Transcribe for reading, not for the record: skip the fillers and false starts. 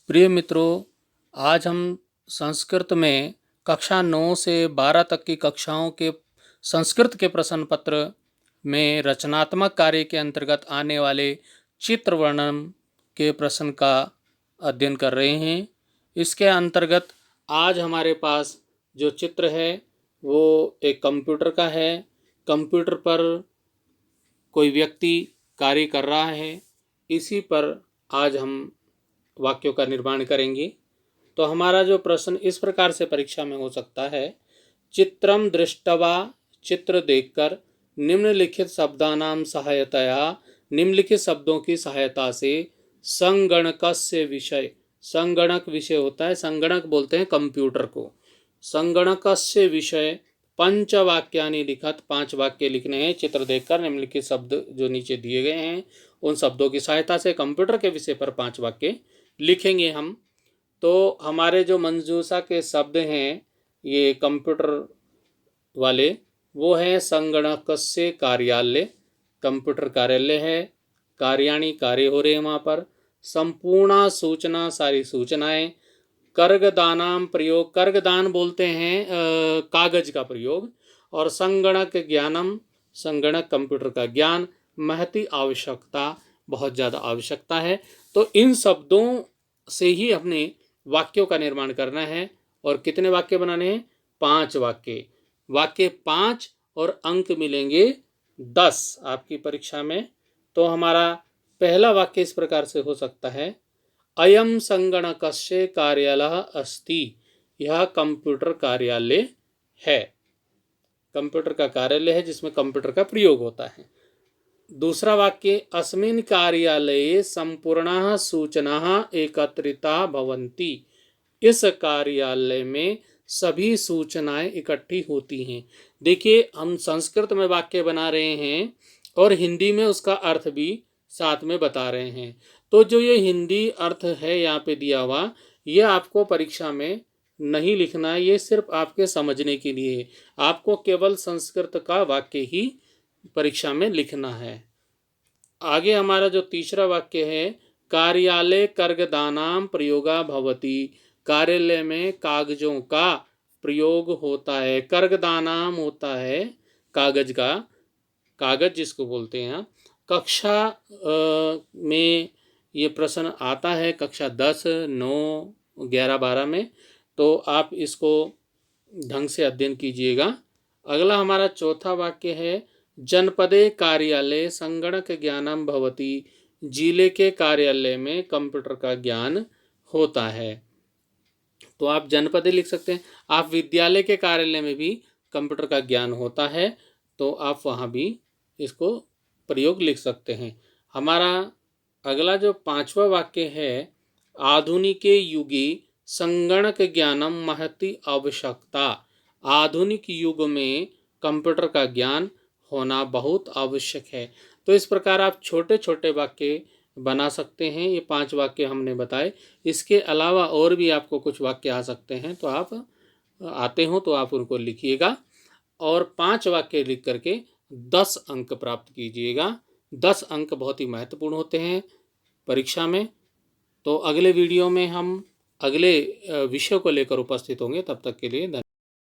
प्रिय मित्रों, आज हम संस्कृत में कक्षा 9 से 12 तक की कक्षाओं के संस्कृत के प्रश्न पत्र में रचनात्मक कार्य के अंतर्गत आने वाले चित्र वर्णन के प्रश्न का अध्ययन कर रहे हैं। इसके अंतर्गत आज हमारे पास जो चित्र है वो एक कंप्यूटर का है। कंप्यूटर पर कोई व्यक्ति कार्य कर रहा है, इसी पर आज हम वाक्यों का निर्माण करेंगे। तो हमारा जो प्रश्न इस प्रकार से परीक्षा में हो सकता है, चित्रम दृष्टवा, चित्र देखकर निम्नलिखित शब्दानां सहायतया, निम्नलिखित शब्दों की सहायता से संगणकस्य विषय, संगणक विषय होता है, संगणक बोलते हैं कंप्यूटर को, संगणकस्य विषय पंचवाक्यानि लिखत, 5 वाक्य लिखने हैं। चित्र देखकर निम्नलिखित शब्द जो नीचे दिए गए हैं उन शब्दों की सहायता से कंप्यूटर के विषय पर 5 वाक्य लिखेंगे हम। तो हमारे जो मंजूषा के शब्द हैं ये कंप्यूटर वाले, वो है संगणकस्य कार्यालय, कंप्यूटर कार्यालय है, कार्याणि कार्य हो रहे हैं वहाँ पर, संपूर्ण सूचना सारी सूचनाएं, कर्गदानाम प्रयोग, कर्गदान बोलते हैं कागज का प्रयोग, और संगणक ज्ञानम, संगणक कंप्यूटर का ज्ञान, महती आवश्यकता, बहुत ज़्यादा आवश्यकता है। तो इन शब्दों से ही अपने वाक्यों का निर्माण करना है। और कितने वाक्य बनाने हैं? 5 वाक्य। वाक्य 5 और अंक मिलेंगे 10 आपकी परीक्षा में। तो हमारा पहला वाक्य इस प्रकार से हो सकता है, अयम संगणकस्य कार्यालय अस्ति, यह कंप्यूटर कार्यालय है। कंप्यूटर का कार्यालय है जिसमें कंप्यूटर का प्रयोग होता है। दूसरा वाक्य, अस्मिन् कार्यालये संपूर्णाः सूचनाः एकत्रिता भवन्ति, इस कार्यालय में सभी सूचनाएं इकट्ठी होती हैं। देखिए, हम संस्कृत में वाक्य बना रहे हैं और हिंदी में उसका अर्थ भी साथ में बता रहे हैं। तो जो ये हिंदी अर्थ है यहाँ पे दिया हुआ, ये आपको परीक्षा में नहीं लिखना है, ये सिर्फ आपके समझने के लिए है। आपको केवल संस्कृत का वाक्य ही परीक्षा में लिखना है। आगे हमारा जो तीसरा वाक्य है, कार्यालय कर्गदानाम प्रयोगा भवति, कार्यालय में कागजों का प्रयोग होता है। कर्गदानाम होता है कागज का, कागज जिसको बोलते हैं। कक्षा में ये प्रश्न आता है, कक्षा 10, 9, 11, 12 में। तो आप इसको ढंग से अध्ययन कीजिएगा। अगला हमारा चौथा वाक्य है, जनपदे कार्यालय संगणक ज्ञानम भवति, जिले के कार्यालय में कंप्यूटर का ज्ञान होता है। तो आप जनपदे लिख सकते हैं। आप विद्यालय के कार्यालय में भी कंप्यूटर का ज्ञान होता है, तो आप वहाँ भी इसको प्रयोग लिख सकते हैं। हमारा अगला जो 5वां वाक्य है, आधुनिके युगे संगणक ज्ञानम महती आवश्यकता, आधुनिक युग में कंप्यूटर का ज्ञान होना बहुत आवश्यक है। तो इस प्रकार आप छोटे छोटे वाक्य बना सकते हैं। ये 5 वाक्य हमने बताए। इसके अलावा और भी आपको कुछ वाक्य आ सकते हैं, तो आप आते हो तो आप उनको लिखिएगा और 5 वाक्य लिख करके 10 अंक प्राप्त कीजिएगा। 10 अंक बहुत ही महत्वपूर्ण होते हैं परीक्षा में। तो अगले वीडियो में हम अगले विषय को लेकर उपस्थित होंगे। तब तक के लिए धन्यवाद।